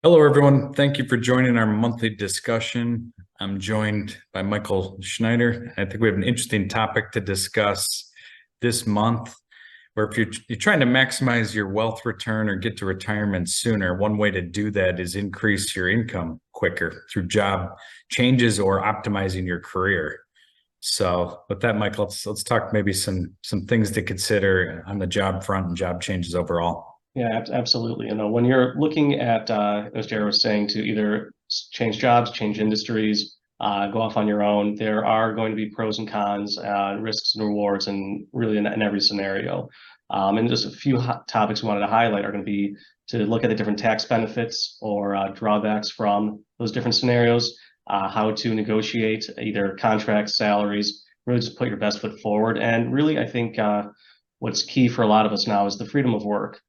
Hello, everyone. Thank you for joining our monthly discussion. I'm joined by Michael Schneider. I think we have an interesting topic to discuss this month, where if you're trying to maximize your wealth return or get to retirement sooner, one way to do that is increase your income quicker through job changes or optimizing your career. So with that, Michael, let's talk maybe some things to consider on the job front and job changes overall. Yeah, absolutely. When you're looking at, as Jared was saying, to either change jobs, change industries, go off on your own, there are going to be pros and cons, risks and rewards, and really in every scenario. And just a few hot topics we wanted to highlight are going to be to look at the different tax benefits or drawbacks from those different scenarios, how to negotiate either contracts, salaries, really just put your best foot forward. And really, I think what's key for a lot of us now is the freedom of work.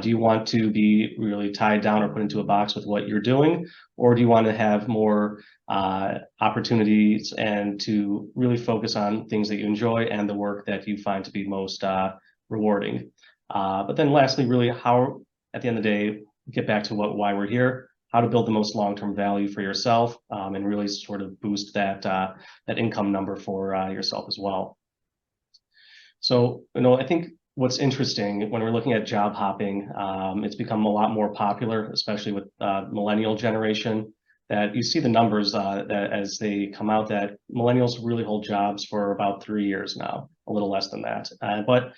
Do you want to be really tied down or put into a box with what you're doing, or do you want to have more opportunities and to really focus on things that you enjoy and the work that you find to be most rewarding? But then lastly, really how, at the end of the day, get back to why we're here, how to build the most long-term value for yourself, and really sort of boost that income number for yourself as well. So, I think what's interesting when we're looking at job hopping, it's become a lot more popular, especially with millennial generation, that you see the numbers that as they come out that millennials really hold jobs for about 3 years now, a little less than that. But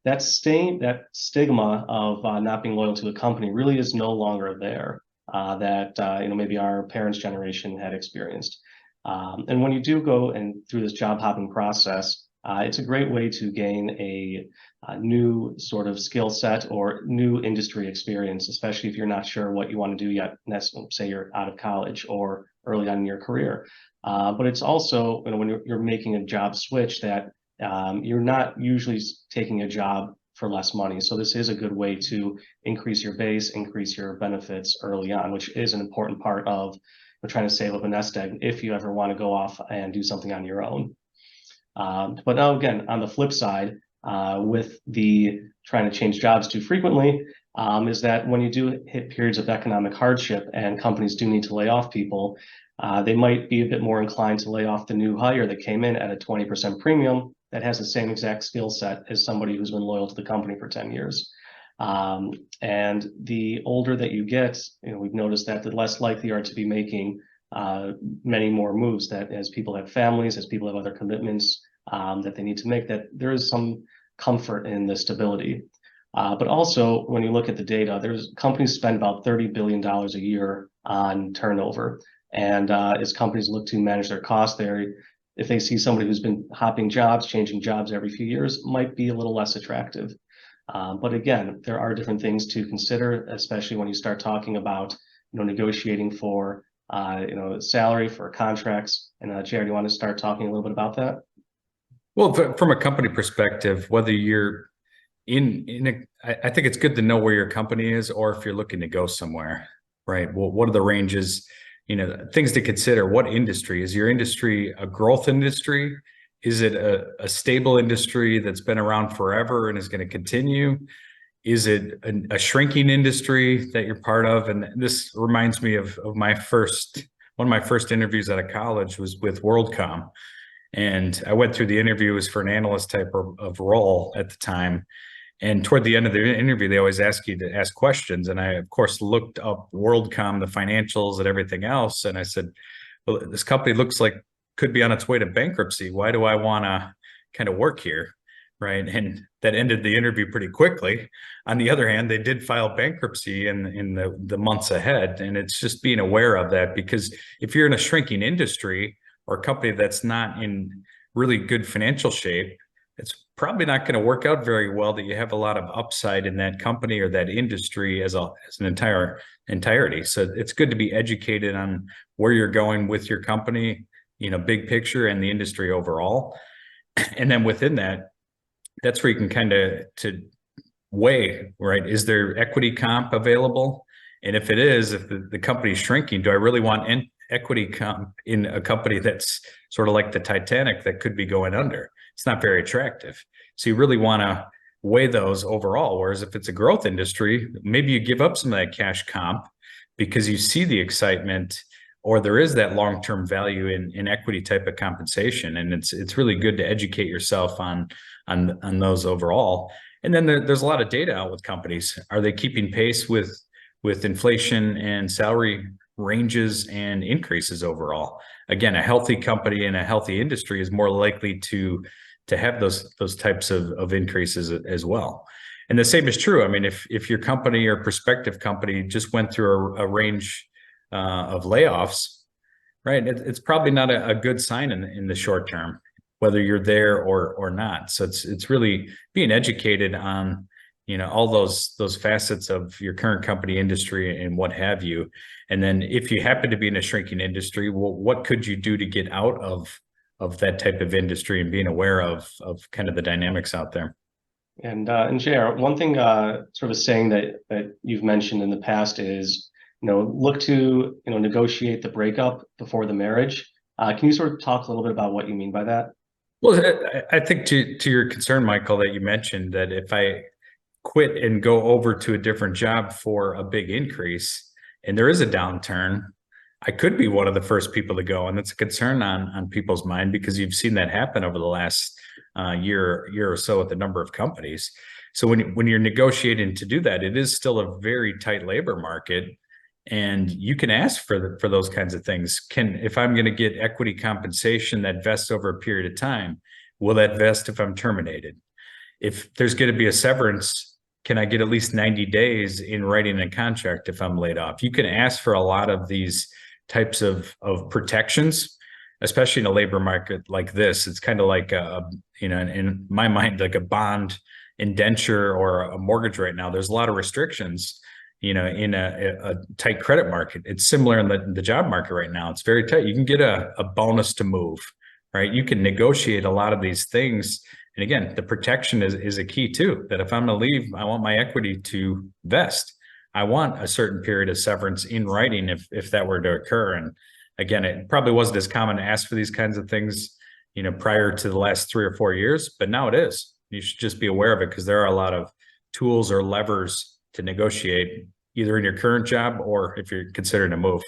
that stigma of not being loyal to a company really is no longer there, that maybe our parents' generation had experienced. And when you do go and through this job hopping process, it's a great way to gain a new sort of skill set or new industry experience, especially if you're not sure what you want to do yet. Say you're out of college or early on in your career. But it's also, when you're making a job switch, that you're not usually taking a job for less money. So this is a good way to increase your base, increase your benefits early on, which is an important part of trying to save up a nest egg if you ever want to go off and do something on your own. But now again, on the flip side, with the trying to change jobs too frequently, is that when you do hit periods of economic hardship and companies do need to lay off people, they might be a bit more inclined to lay off the new hire that came in at a 20% premium that has the same exact skill set as somebody who's been loyal to the company for 10 years. And the older that you get, we've noticed that the less likely you are to be making many more moves, that as people have families, as people have other commitments that they need to make, that there is some comfort in the stability. But also, when you look at the data, there's companies spend about $30 billion a year on turnover. And as companies look to manage their costs there, if they see somebody who's been hopping jobs, changing jobs every few years, might be a little less attractive. But again, there are different things to consider, especially when you start talking about negotiating for salary, for contracts. And Jared, you want to start talking a little bit about that? Well, from a company perspective, whether you're I think it's good to know where your company is, or if you're looking to go somewhere, right? Well, what are the ranges? Things to consider. What industry is your industry? A growth industry? Is it a stable industry that's been around forever and is going to continue? Is it a shrinking industry that you're part of? And this reminds me of one of my first interviews out of college was with WorldCom. And I went through the interview, it was for an analyst type of role at the time. And toward the end of the interview, they always ask you to ask questions. And I, of course, looked up WorldCom, the financials and everything else. And I said, well, this company looks like could be on its way to bankruptcy. Why do I want to kind of work here? Right. And that ended the interview pretty quickly. On the other hand, they did file bankruptcy in the months ahead. And it's just being aware of that, because if you're in a shrinking industry or a company that's not in really good financial shape, it's probably not going to work out very well that you have a lot of upside in that company or that industry as an entirety. So it's good to be educated on where you're going with your company, big picture and the industry overall. And then within that, that's where you can kind of to weigh, right? Is there equity comp available? And if it is, if the company's shrinking, do I really want equity comp in a company that's sort of like the Titanic that could be going under? It's not very attractive. So you really want to weigh those overall. Whereas if it's a growth industry, maybe you give up some of that cash comp because you see the excitement, or there is that long-term value in equity type of compensation. And it's really good to educate yourself on those overall. And then there's a lot of data out with companies. Are they keeping pace with inflation and salary ranges and increases overall? Again, a healthy company and a healthy industry is more likely to have those types of increases as well. And the same is true. I mean, if your company or prospective company just went through a range of layoffs, right, it's probably not a good sign in the short term, whether you're there or not. So it's really being educated on, all those facets of your current company, industry, and what have you. And then if you happen to be in a shrinking industry, well, what could you do to get out of that type of industry, and being aware of kind of the dynamics out there? And JR, one thing sort of a saying that you've mentioned in the past is, look to, negotiate the breakup before the marriage. Can you sort of talk a little bit about what you mean by that? Well, I think to your concern, Michael, that you mentioned, that if I quit and go over to a different job for a big increase and there is a downturn, I could be one of the first people to go. And that's a concern on people's mind, because you've seen that happen over the last year or so with a number of companies. So when you're negotiating to do that, it is still a very tight labor market. And you can ask for those kinds of things. If I'm going to get equity compensation that vests over a period of time, will that vest if I'm terminated? If there's going to be a severance, can I get at least 90 days in writing a contract if I'm laid off? You can ask for a lot of these types of protections, especially in a labor market like this. It's kind of like in my mind, like a bond indenture or a mortgage right now. There's a lot of restrictions, in a tight credit market. It's similar in the job market right now. It's very tight. You can get a bonus to move, right? You can negotiate a lot of these things. And again, the protection is a key too, that if I'm going to leave, I want my equity to vest. I want a certain period of severance in writing if that were to occur. And again, it probably wasn't as common to ask for these kinds of things, prior to the last 3 or 4 years, but now it is. You should just be aware of it, because there are a lot of tools or levers to negotiate, either in your current job or if you're considering a move.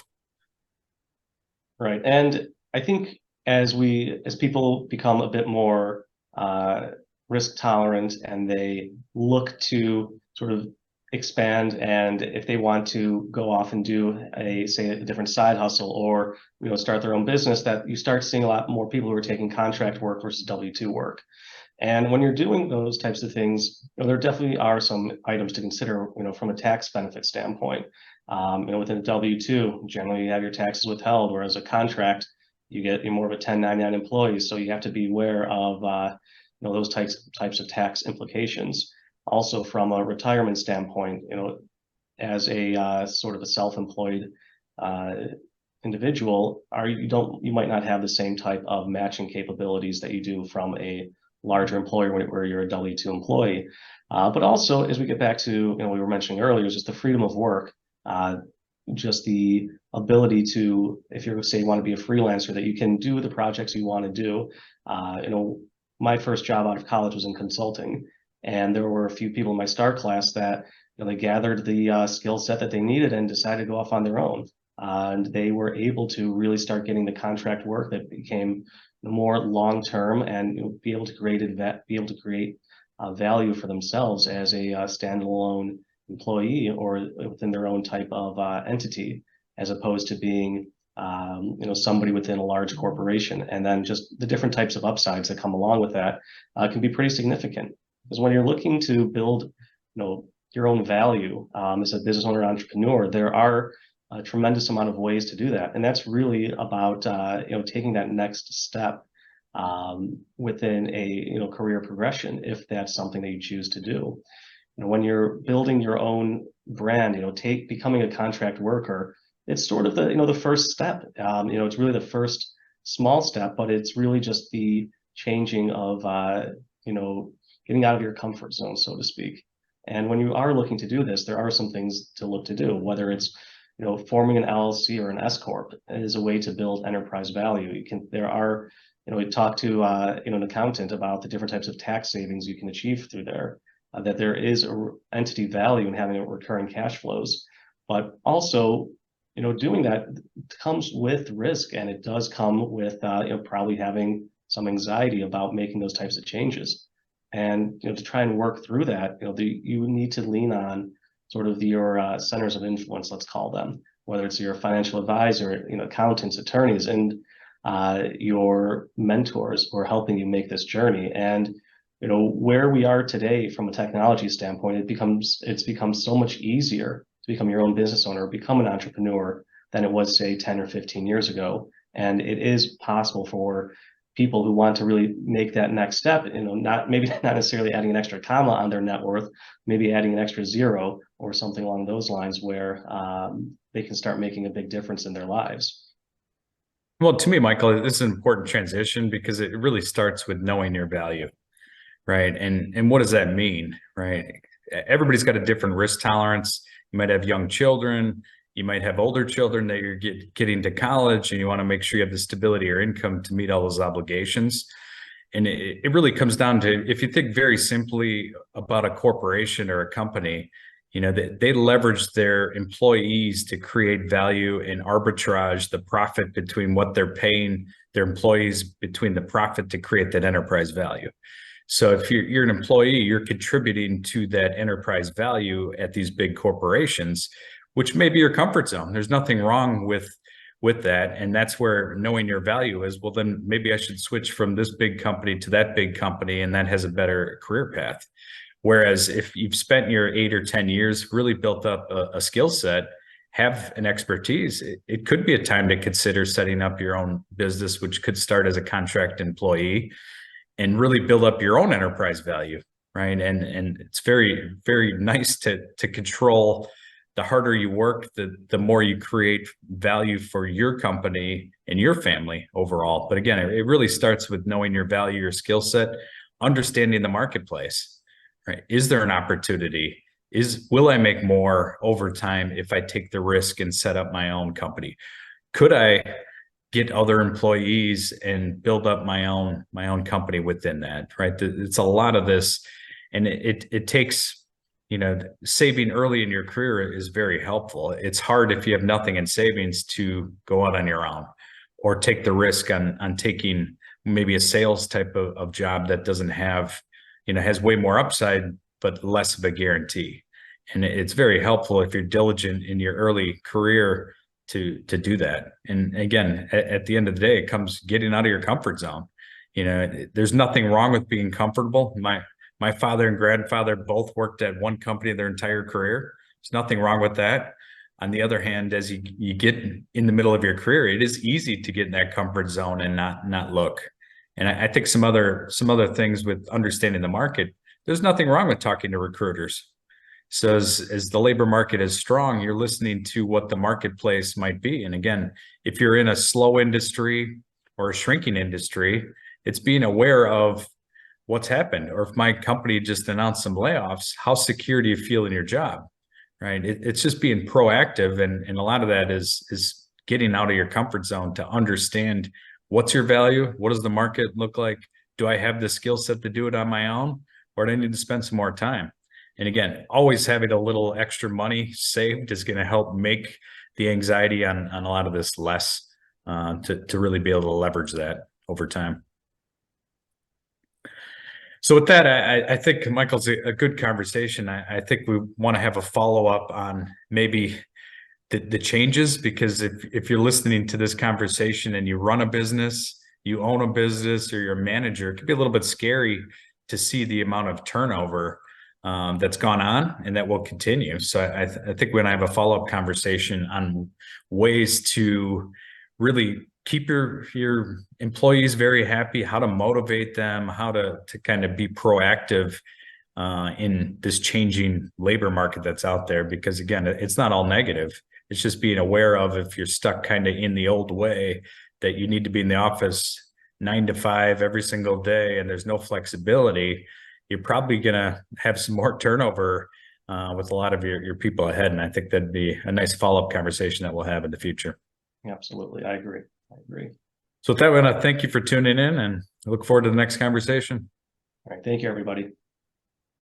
Right. And I think as people become a bit more risk tolerant, and they look to sort of expand, and if they want to go off and do a different side hustle, or start their own business, that you start seeing a lot more people who are taking contract work versus W-2 work. And when you're doing those types of things, there definitely are some items to consider, from a tax benefit standpoint. Within a W-2, generally you have your taxes withheld, whereas a contract, you're more of a 1099 employee. So you have to be aware of, those types of tax implications. Also, from a retirement standpoint, as a sort of a self-employed individual, you might not have the same type of matching capabilities that you do from a larger employer where you're a W-2 employee. But also, as we get back to, we were mentioning earlier, is just the freedom of work, just the ability to, if you're, say, you want to be a freelancer, that you can do the projects you want to do. My first job out of college was in consulting, and there were a few people in my start class that they gathered the skill set that they needed and decided to go off on their own. And they were able to really start getting the contract work that became more long-term, and be able to create value for themselves as a standalone employee, or within their own type of entity, as opposed to being somebody within a large corporation. And then just the different types of upsides that come along with that can be pretty significant. Because when you're looking to build your own value as a business owner, entrepreneur, there are a tremendous amount of ways to do that. And that's really about taking that next step within a career progression, if that's something that you choose to do. When you're building your own brand, becoming a contract worker, it's sort of the first step. It's really the first small step, but it's really just the changing of getting out of your comfort zone, so to speak. And when you are looking to do this, there are some things to look to do, whether it's forming an LLC or an S corp is a way to build enterprise value. We talked to an accountant about the different types of tax savings you can achieve through there. That there is a entity value in having a recurring cash flows, but also doing that comes with risk, and it does come with probably having some anxiety about making those types of changes. And to try and work through that, you need to lean on sort of your centers of influence, let's call them, whether it's your financial advisor, accountants, attorneys, and your mentors who are helping you make this journey. And where we are today from a technology standpoint, it's become so much easier to become your own business owner, become an entrepreneur, than it was, say, 10 or 15 years ago. And it is possible for people who want to really make that next step, not necessarily adding an extra comma on their net worth, maybe adding an extra zero or something along those lines, where they can start making a big difference in their lives. Well, to me, Michael, this is an important transition because it really starts with knowing your value, right? And what does that mean, right? Everybody's got a different risk tolerance. You might have young children, you might have older children that you're getting to college, and you want to make sure you have the stability or income to meet all those obligations. And it really comes down to, if you think very simply about a corporation or a company, they leverage their employees to create value and arbitrage the profit between what they're paying their employees, between the profit to create that enterprise value. So if you're an employee, you're contributing to that enterprise value at these big corporations, which may be your comfort zone. There's nothing wrong with that. And that's where knowing your value is. Well, then maybe I should switch from this big company to that big company, and that has a better career path. Whereas if you've spent your 8 or 10 years, really built up a skill set, have an expertise, it could be a time to consider setting up your own business, which could start as a contract employee and really build up your own enterprise value, right? And it's very, very nice to control. The harder you work, the more you create value for your company and your family overall. But again, it really starts with knowing your value, your skill set, understanding the marketplace, right? Is there an opportunity? Will I make more over time if I take the risk and set up my own company? Could I get other employees and build up my own company within that, right? It's a lot of this, and it takes, saving early in your career is very helpful. It's hard if you have nothing in savings to go out on your own or take the risk on taking maybe a sales type of job that doesn't have, has way more upside, but less of a guarantee. And it's very helpful if you're diligent in your early career to do that. And again, at the end of the day, it comes getting out of your comfort zone. There's nothing wrong with being comfortable. My father and grandfather both worked at one company their entire career. There's nothing wrong with that. On the other hand, as you get in the middle of your career, it is easy to get in that comfort zone and not look. And I think some other things with understanding the market, there's nothing wrong with talking to recruiters. So as the labor market is strong, you're listening to what the marketplace might be. And again, if you're in a slow industry or a shrinking industry, it's being aware of what's happened. Or if my company just announced some layoffs, how secure do you feel in your job, right? It's just being proactive. And a lot of that is getting out of your comfort zone to understand what's your value, what does the market look like? Do I have the skill set to do it on my own, or do I need to spend some more time? And again, always having a little extra money saved is going to help make the anxiety on a lot of this less, to really be able to leverage that over time. So with that, I think Michael's a good conversation. I think we want to have a follow-up on maybe the changes, because if you're listening to this conversation and you run a business, you own a business, or you're a manager, it could be a little bit scary to see the amount of turnover that's gone on and that will continue. So I think we're going to have a follow-up conversation on ways to really keep your employees very happy, how to motivate them, how to kind of be proactive in this changing labor market that's out there. Because again, it's not all negative. It's just being aware of, if you're stuck kind of in the old way, that you need to be in the office 9 to 5 every single day and there's no flexibility, you're probably going to have some more turnover with a lot of your people ahead. And I think that'd be a nice follow-up conversation that we'll have in the future. Absolutely. I agree. So with that, I want to thank you for tuning in, and I look forward to the next conversation. All right. Thank you, everybody.